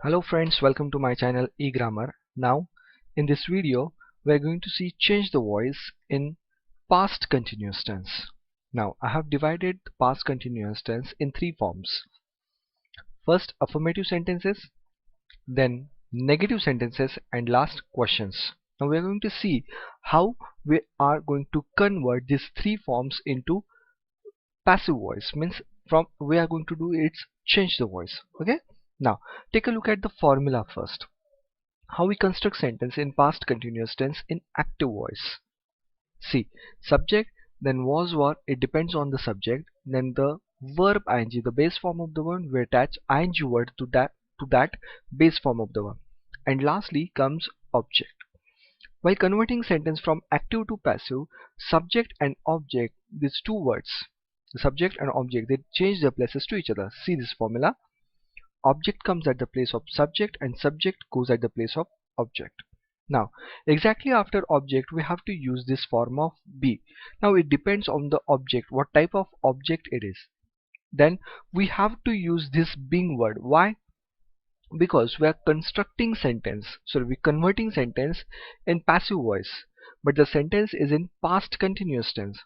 Hello friends, welcome to my channel eGrammar. Now in this video we are going to see change the voice in past continuous tense. Now I have divided the past continuous tense in three forms. First affirmative sentences, then negative sentences, and last questions. Now we are going to see how we are going to convert these three forms into passive voice, means from we are going to do it's change the voice. Okay, now take a look at the formula first. How we construct sentence in past continuous tense in active voice. See, subject, then was, were, it depends on the subject, then the verb ing, the base form of the verb, we attach ing word to that base form of the verb, and lastly comes object. While converting sentence from active to passive, subject and object, these two words, the subject and object, they change their places to each other. See this formula. Object comes at the place of subject and subject goes at the place of object. Now exactly after object we have to use this form of be. Now it depends on the object, what type of object it is. Then we have to use this being word. Why? Because we are constructing sentence, so we're converting sentence in passive voice, but the sentence is in past continuous tense.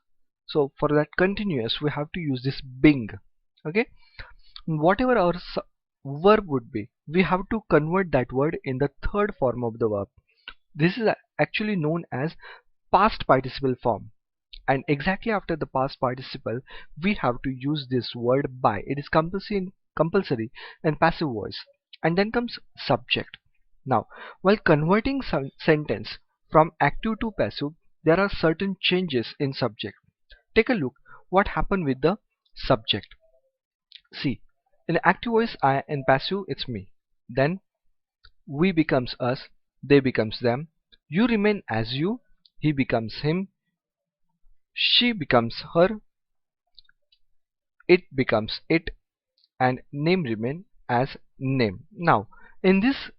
So for that continuous we have to use this being. Okay, whatever our verb would be, we have to convert that word in the third form of the verb. This is actually known as past participle form, and exactly after the past participle we have to use this word by. It is compulsory and passive voice, and then comes subject. Now while converting sentence from active to passive, there are certain changes in subject. Take a look what happened with the subject. See, in active voice, I, in passive it's me. Then we becomes us, they becomes them, you remain as you, he becomes him, she becomes her, it becomes it, and name remain as name. Now in this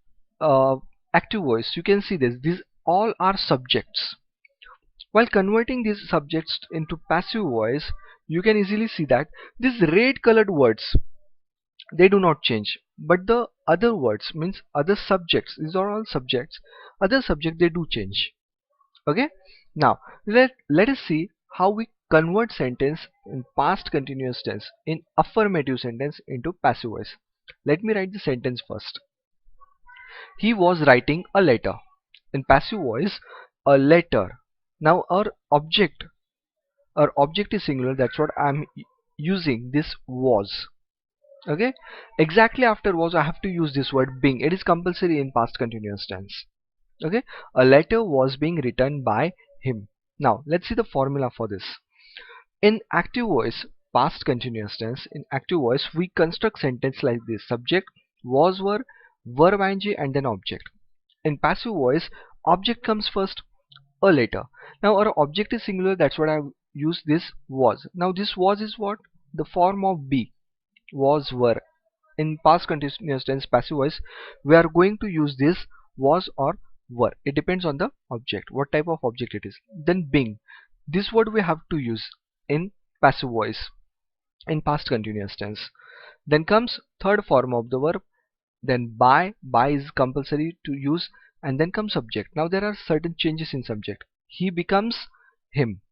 active voice you can see this, these all are subjects. While converting these subjects into passive voice, you can easily see that these red colored words, they do not change, but the other words, means other subjects, these are all subjects, other subject, they do change. Okay, now let us see how we convert sentence in past continuous tense in affirmative sentence into passive voice. Let me write the sentence first. He was writing a letter. In passive voice, a letter. Now our object is singular, that's what I'm using this was. Okay, exactly after was I have to use this word being. It is compulsory in past continuous tense. Okay, a letter was being written by him. Now let's see the formula for this. In active voice, past continuous tense, in active voice we construct sentence like this: subject, was, were, verb ing, and then object. In passive voice, object comes first, a letter. Now our object is singular, that's what I use this was. Now this was is what? The form of be. Was, were. In past continuous tense passive voice we are going to use this was or were. It depends on the object, what type of object it is. Then being, this word we have to use in passive voice in past continuous tense. Then comes third form of the verb, then by is compulsory to use, and then comes subject. Now there are certain changes in subject. He becomes him.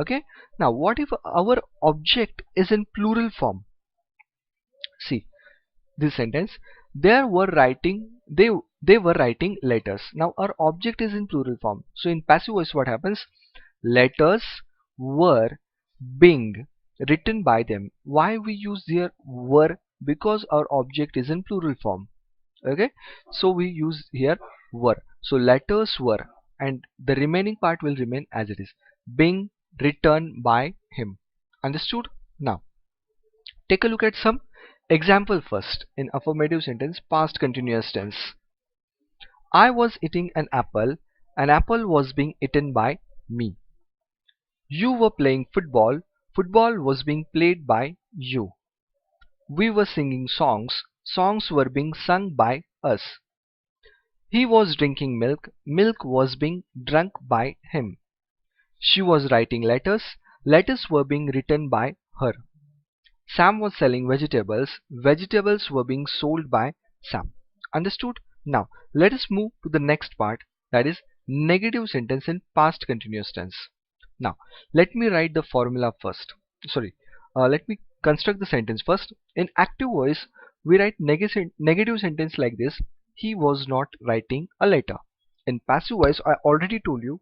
Okay, now what if our object is in plural form? See this sentence, they were writing letters. Now our object is in plural form, so in passive voice what happens? Letters were being written by them. Why we use here were? Because our object is in plural form. Okay, so we use here were. So letters were, and the remaining part will remain as it is, being written by him. Understood? Now take a look at some example first in affirmative sentence past continuous tense. I was eating an apple was being eaten by me. You were playing football was being played by you. We were singing songs were being sung by us. He was drinking milk was being drunk by him. She was writing letters were being written by her. Sam was selling vegetables were being sold by Sam. Understood? Now let us move to the next part, that is negative sentence in past continuous tense. Now let me write the formula first. Let me construct the sentence first. In active voice we write negative sentence like this: he was not writing a letter. In passive voice, I already told you,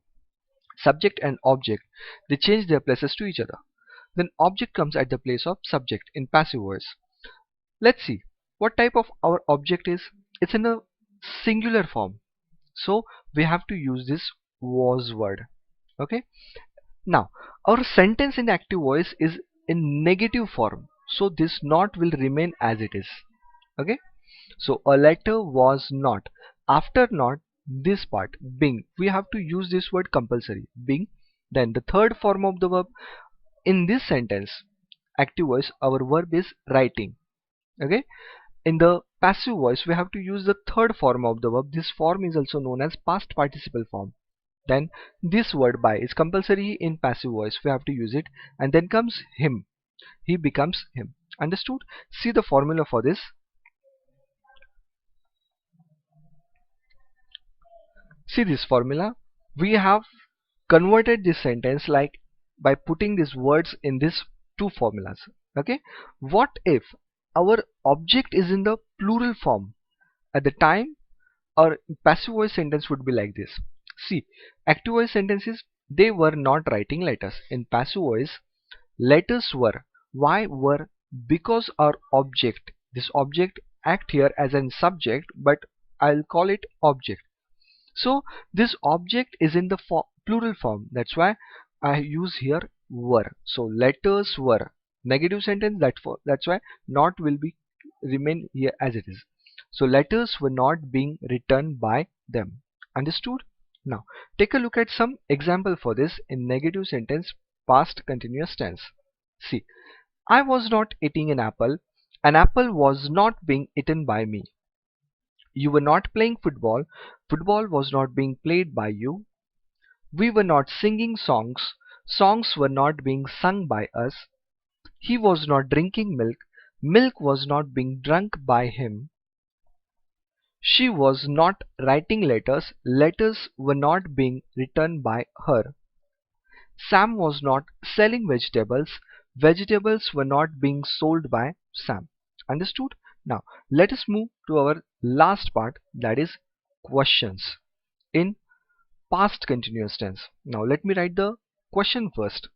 subject and object, they change their places to each other. Then object comes at the place of subject in passive voice. Let's see what type of our object is. It's in a singular form, so we have to use this was word. Okay, now our sentence in active voice is in negative form, so this not will remain as it is. Okay, so a letter was not. After not, this part being, we have to use this word compulsory, being. Then the third form of the verb in this sentence active voice, our verb is writing. Okay, in the passive voice we have to use the third form of the verb. This form is also known as past participle form. Then this word by is compulsory in passive voice, we have to use it. And then comes him, he becomes him. Understood? See the formula for this. See this formula. We have converted this sentence like by putting these words in these two formulas. Okay, what if our object is in the plural form? At the time our passive voice sentence would be like this. See, active voice sentences, they were not writing letters. In passive voice, letters were. Why were? Because our object, this object act here as a subject, but I'll call it object. So this object is in the plural form, that's why I use here were. So letters were negative sentence, that's why not will be remain here as it is. So letters were not being written by them. Understood? Now take a look at some example for this in negative sentence past continuous tense. See, I was not eating an apple. An apple was not being eaten by me. You were not playing football. Football was not being played by you. We were not singing songs. Songs were not being sung by us. He was not drinking milk. Milk was not being drunk by him. She was not writing letters. Letters were not being written by her. Sam was not selling vegetables. Vegetables were not being sold by Sam. Understood? Now let us move to our last part, that is questions in past continuous tense. Now let me write the question first.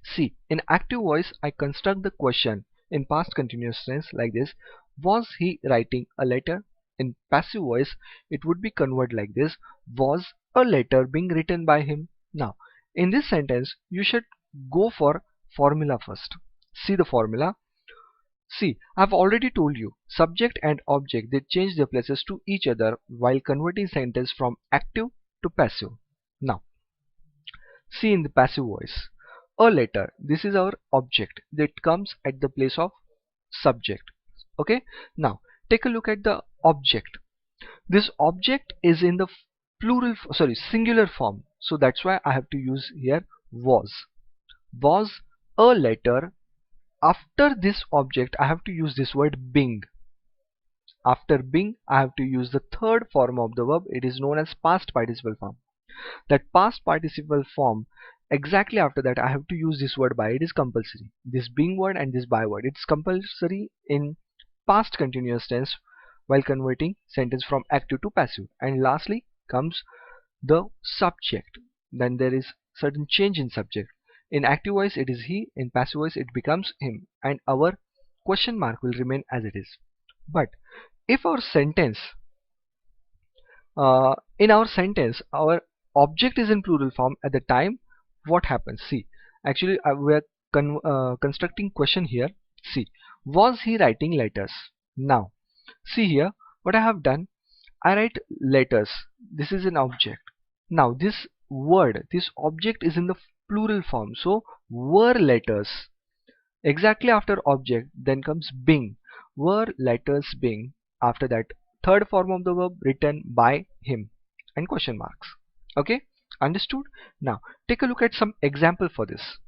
See, in active voice I construct the question in past continuous tense like this: was he writing a letter? In passive voice it would be converted like this: was a letter being written by him? Now in this sentence you should go for formula first. See the formula. See, I've already told you, subject and object, they change their places to each other while converting sentence from active to passive. Now, see in the passive voice, a letter, this is our object that comes at the place of subject. Okay, now take a look at the object. This object is in the singular form, so that's why I have to use here was. Was a letter. After this object I have to use this word being. After being I have to use the third form of the verb, it is known as past participle form. That past participle form, exactly after that I have to use this word by, it is compulsory. This being word and this by word, it's compulsory in past continuous tense while converting sentence from active to passive. And lastly comes the subject. Then there is certain change in subject. In active voice it is he, in passive voice it becomes him, and our question mark will remain as it is. But if our sentence, in our sentence our object is in plural form, at the time what happens? See, actually we are constructing question here. See, was he writing letters? Now see here what I have done, I write letters, this is an object. Now this word, this object is in the plural form, so were letters. Exactly after object then comes being, were letters being. After that third form of the verb written by him and question marks. Okay, understood? Now take a look at some example for this.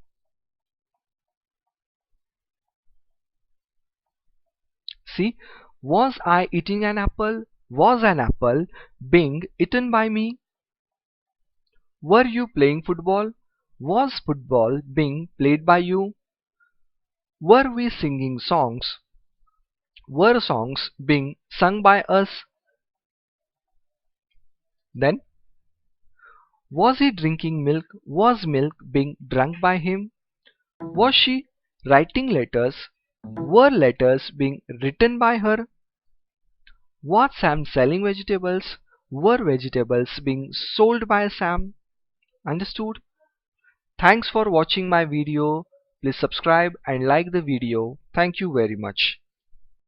See, Was I eating an apple? Was an apple being eaten by me? Were you playing football? Was football being played by you? Were we singing songs? Were songs being sung by us? Then, was he drinking milk? Was milk being drunk by him? Was she writing letters? Were letters being written by her? Was Sam selling vegetables? Were vegetables being sold by Sam? Understood? Thanks for watching my video. Please subscribe and like the video. Thank you very much.